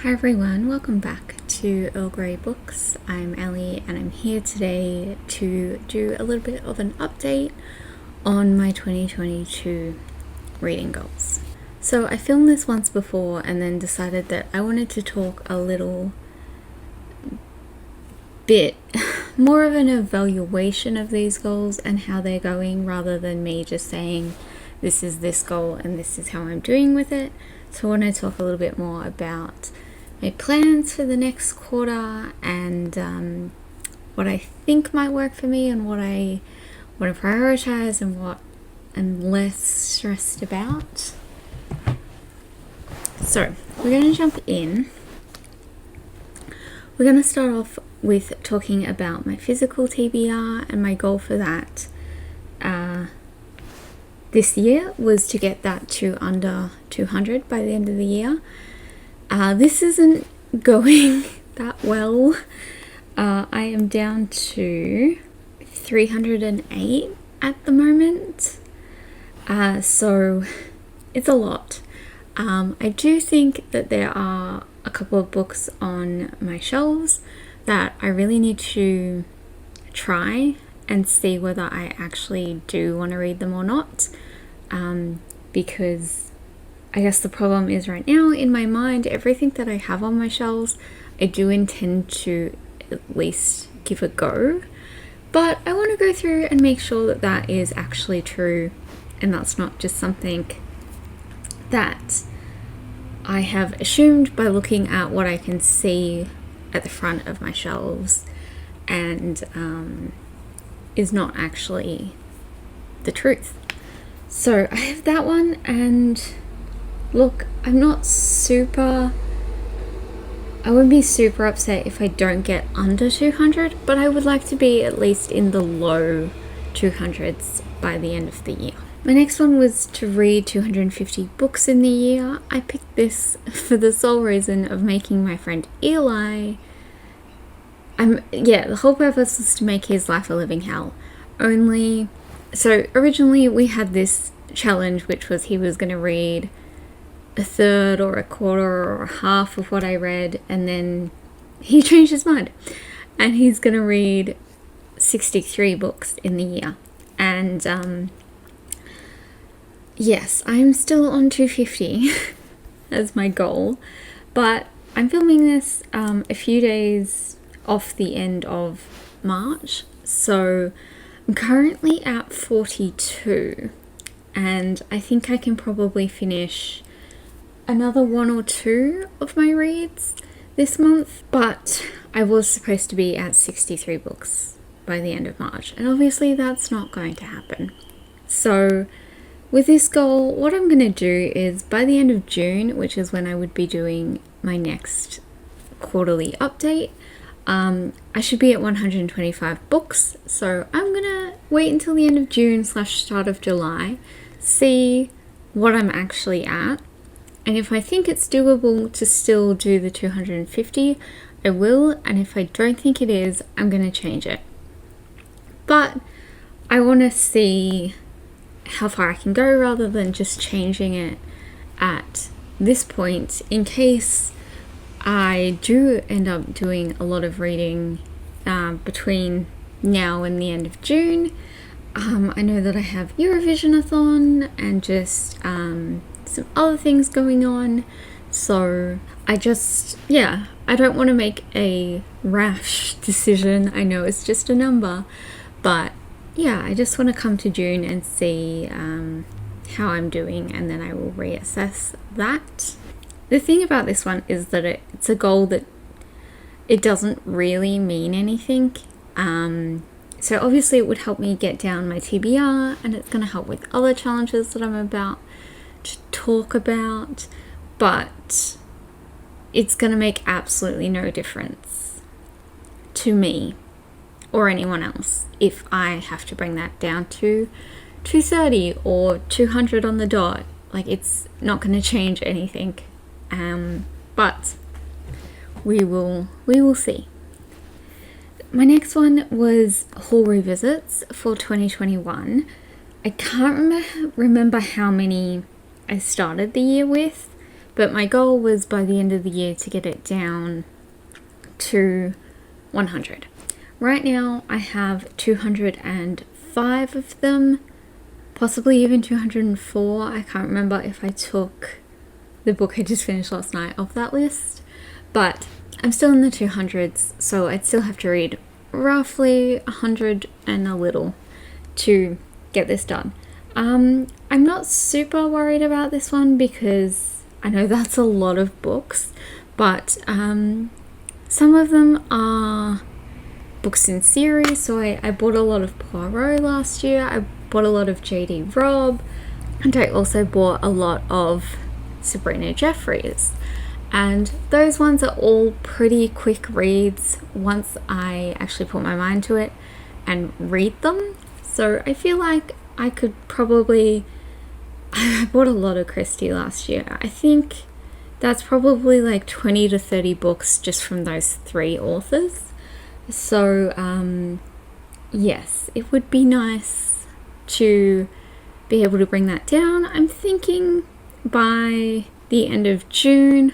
Hi everyone, welcome back to Earl Grey Books. I'm Ellie and I'm here today to do a little bit of an update on my 2022 reading goals. So I filmed this once before and then decided that I wanted to talk a little bit more of an evaluation of these goals and how they're going, rather than me just saying this is this goal and this is how I'm doing with it. So I want to talk a little bit more about my plans for the next quarter and what I think might work for me and what I want to prioritize and what I'm less stressed about. So we're going to jump in. We're going to start off with talking about my physical TBR, and my goal for that this year was to get that to under 200 by the end of the year. This isn't going that well. I am down to 308 at the moment. So it's a lot. I do think that there are a couple of books on my shelves that I really need to try and see whether I actually do want to read them or not. Because I guess the problem is right now in my mind, everything that I have on my shelves, I do intend to at least give a go. But I want to go through and make sure that that is actually true and that's not just something that I have assumed by looking at what I can see at the front of my shelves and is not actually the truth. So I have that one, and look, I wouldn't be super upset if I don't get under 200, but I would like to be at least in the low 200s by the end of the year. My next one was to read 250 books in the year. I picked this for the sole reason of making my friend Eli. The whole purpose was to make his life a living hell. So originally we had this challenge, which was he was going to read a third or a quarter or a half of what I read, and then he changed his mind and he's going to read 63 books in the year. And yes, I'm still on 250 as my goal, but I'm filming this a few days off the end of March, so I'm currently at 42, and I think I can probably finish another one or two of my reads this month, but I was supposed to be at 63 books by the end of March, and obviously that's not going to happen. So with this goal, what I'm going to do is by the end of June, which is when I would be doing my next quarterly update, I should be at 125 books. So I'm going to wait until the end of June / start of July, see what I'm actually at. And if I think it's doable to still do the 250, I will. And if I don't think it is, I'm going to change it. But I want to see how far I can go rather than just changing it at this point, in case I do end up doing a lot of reading between now and the end of June. I know that I have Eurovision-a-thon and just some other things going on. So I don't want to make a rash decision. I know it's just a number, but yeah, I just want to come to June and see how I'm doing, and then I will reassess that. The thing about this one is that it's a goal that it doesn't really mean anything. So obviously it would help me get down my TBR, and it's going to help with other challenges that I'm about to talk about, but it's going to make absolutely no difference to me or anyone else if I have to bring that down to 230 or 200 on the dot. Like, it's not going to change anything. But we will see. My next one was haul revisits for 2021. I can't remember how many I started the year with, But my goal was by the end of the year to get it down to 100. Right now I have 205 of them, possibly even 204. I can't remember if I took the book I just finished last night off that list, but I'm still in the 200s, so I'd still have to read roughly 100 and a little to get this done. I'm not super worried about this one because I know that's a lot of books, but some of them are books in series. So I bought a lot of Poirot last year, I bought a lot of J.D. Robb, and I also bought a lot of Sabrina Jeffries. And those ones are all pretty quick reads once I actually put my mind to it and read them. So I feel like I could probably... I bought a lot of Christie last year. I think that's probably like 20 to 30 books just from those 3 authors. So yes, it would be nice to be able to bring that down. I'm thinking by the end of June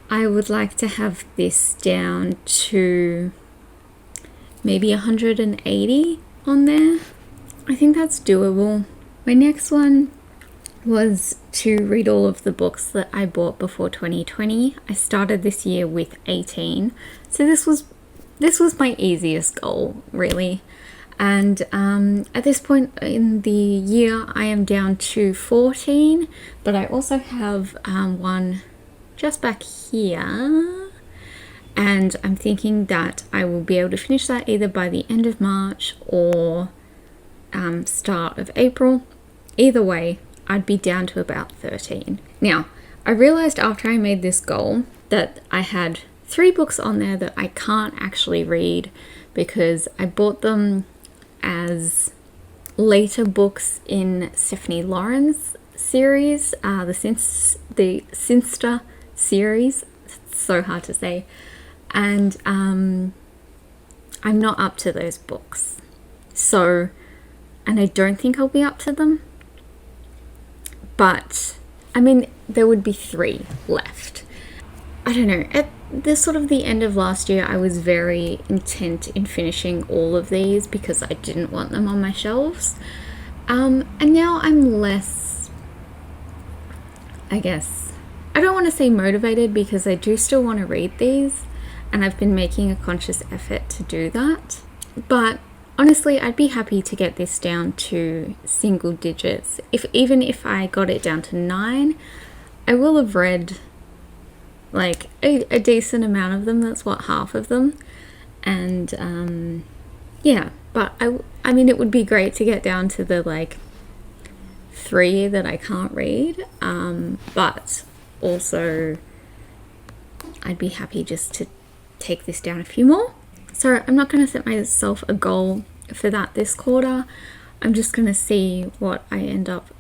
I would like to have this down to maybe 180 on there. I think that's doable. My next one was to read all of the books that I bought before 2020. I started this year with 18, so this was my easiest goal, really. And at this point in the year I am down to 14, but I also have one just back here, and I'm thinking that I will be able to finish that either by the end of March or start of April. Either way, I'd be down to about 13. Now, I realized after I made this goal that I had 3 books on there that I can't actually read because I bought them as later books in Stephanie Lauren's series, the Sinster series. It's so hard to say. And I'm not up to those books. So, and I don't think I'll be up to them. But, I mean, there would be 3 left. I don't know. At the end of last year, I was very intent in finishing all of these because I didn't want them on my shelves. And now I'm less, I guess, I don't want to say motivated because I do still want to read these, and I've been making a conscious effort to do that. But honestly, I'd be happy to get this down to single digits. Even if I got it down to 9, I will have read like a decent amount of them. That's what, half of them. And yeah, but I mean, it would be great to get down to the like 3 that I can't read. But also I'd be happy just to take this down a few more. So I'm not going to set myself a goal for that this quarter. I'm just going to see what I end up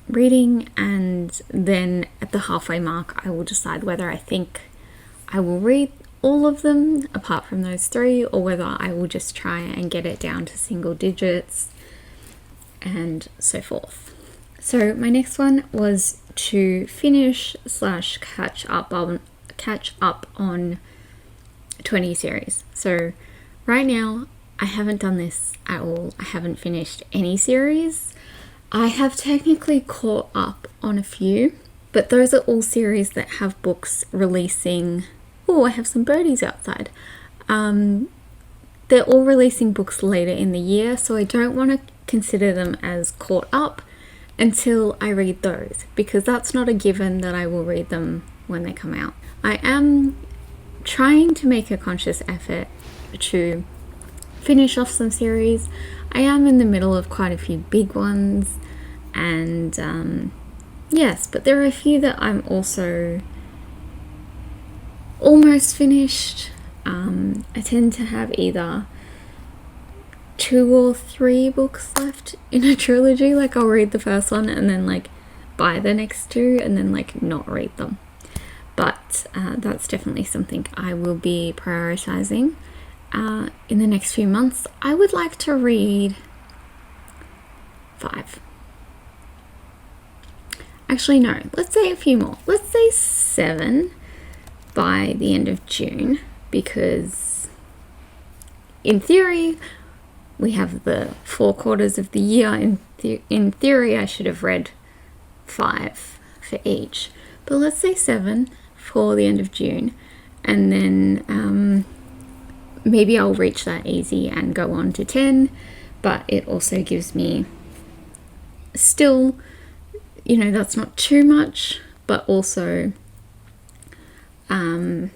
reading, and then at the halfway mark I will decide whether I think I will read all of them apart from those 3, or whether I will just try and get it down to single digits and so forth. So my next one was to finish / catch up on 20 series. So right now I haven't done this at all. I haven't finished any series. I have technically caught up on a few, but those are all series that have books releasing. Oh, I have some birdies outside. They're all releasing books later in the year, so I don't want to consider them as caught up until I read those, because that's not a given that I will read them when they come out. I am trying to make a conscious effort to finish off some series. I am in the middle of quite a few big ones, and yes, but there are a few that I'm also almost finished. I tend to have either 2 or 3 books left in a trilogy. Like, I'll read the first one and then like buy the next 2 and then like not read them. But that's definitely something I will be prioritizing in the next few months. I would like to read 5. actually no, let's say a few more. Let's say 7 by the end of June, because in theory we have the 4 quarters of the year. In theory I should have read 5 for each, but let's say 7 for the end of June, and then maybe I'll reach that easy and go on to 10, but it also gives me still, that's not too much, but also I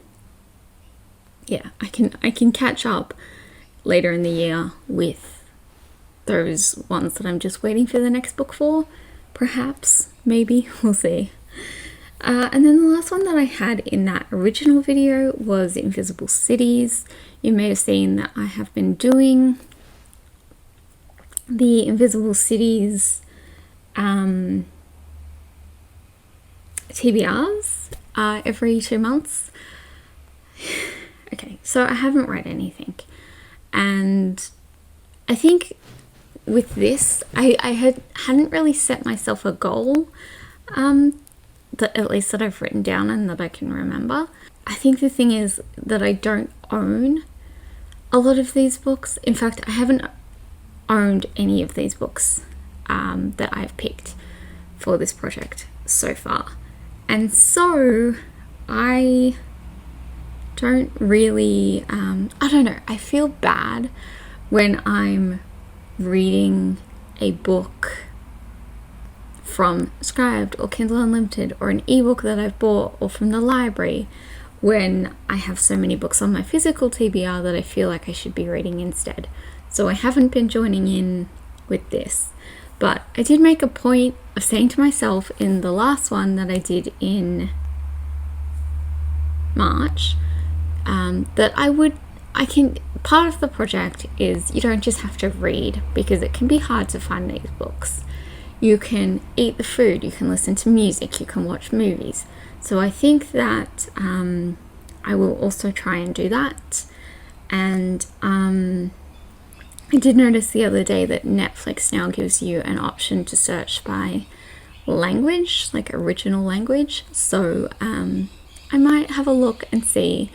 can catch up later in the year with those ones that I'm just waiting for the next book for. Perhaps, maybe, we'll see. And then the last one that I had in that original video was Invisible Cities. You may have seen that I have been doing the Invisible Cities TBRs every 2 months. Okay, so I haven't read anything, and I think with this I hadn't really set myself a goal that at least that I've written down and that I can remember. I think the thing is that I don't own a lot of these books. In fact, I haven't owned any of these books that I've picked for this project so far, and so I don't really I don't know, I feel bad when I'm reading a book from Scribd or Kindle Unlimited or an ebook that I've bought or from the library, when I have so many books on my physical TBR that I feel like I should be reading instead. So I haven't been joining in with this, but I did make a point of saying to myself in the last one that I did in March that part of the project is you don't just have to read, because it can be hard to find these books. You can eat the food, you can listen to music, you can watch movies. So I think that I will also try and do that. And I did notice the other day that Netflix now gives you an option to search by language, like original language. So I might have a look and see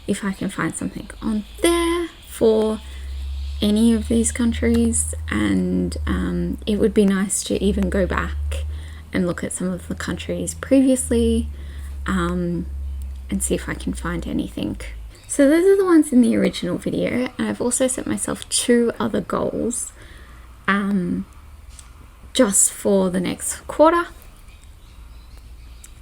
if I can find something on there for any of these countries, and it would be nice to even go back and look at some of the countries previously and see if I can find anything. So those are the ones in the original video, and I've also set myself 2 other goals just for the next quarter.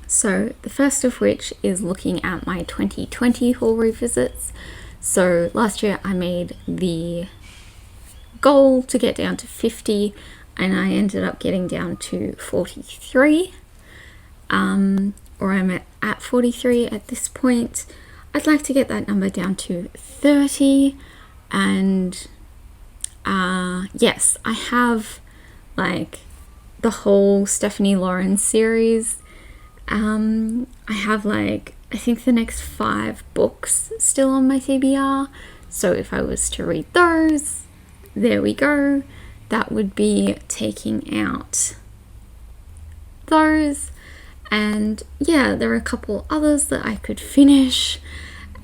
So the first of which is looking at my 2020 haul revisits. So last year I made the goal to get down to 50, and I ended up getting down to 43, or I'm at 43 at this point. I'd like to get that number down to 30, and yes, I have like the whole Stephanie Lauren series. I have I think the next 5 books still on my TBR, so if I was to read those, there we go, that would be taking out those. And yeah, there are a couple others that I could finish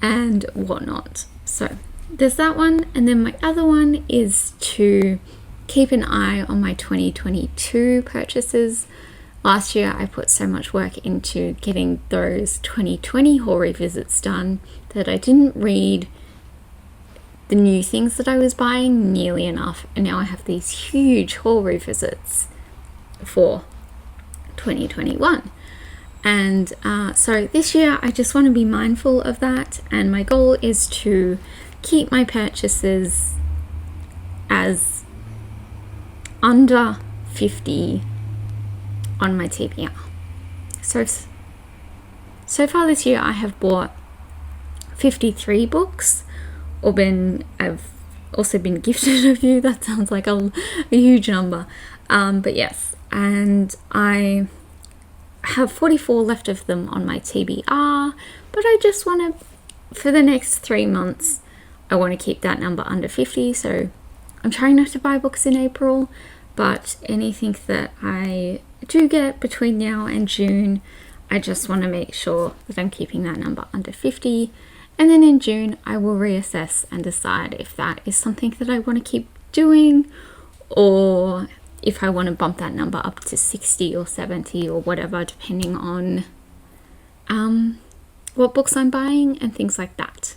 and whatnot. So there's that one, and then my other one is to keep an eye on my 2022 purchases. Last year I put so much work into getting those 2020 haul revisits done that I didn't read the new things that I was buying nearly enough, and now I have these huge haul revisits for 2021. And so this year I just want to be mindful of that, and my goal is to keep my purchases as under 50 on my TBR. So far this year I have bought 53 books, or I've also been gifted a few. That sounds like a huge number, but yes, and I have 44 left of them on my TBR, but I just want to, for the next 3 months, I want to keep that number under 50. So I'm trying not to buy books in April, but anything that I do get between now and June, I just want to make sure that I'm keeping that number under 50. And then in June, I will reassess and decide if that is something that I want to keep doing, or if I want to bump that number up to 60 or 70 or whatever, depending on what books I'm buying and things like that.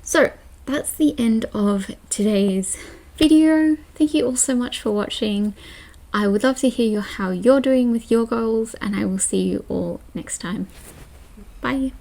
So that's the end of today's video. Thank you all so much for watching. I would love to hear how you're doing with your goals, and I will see you all next time. Bye.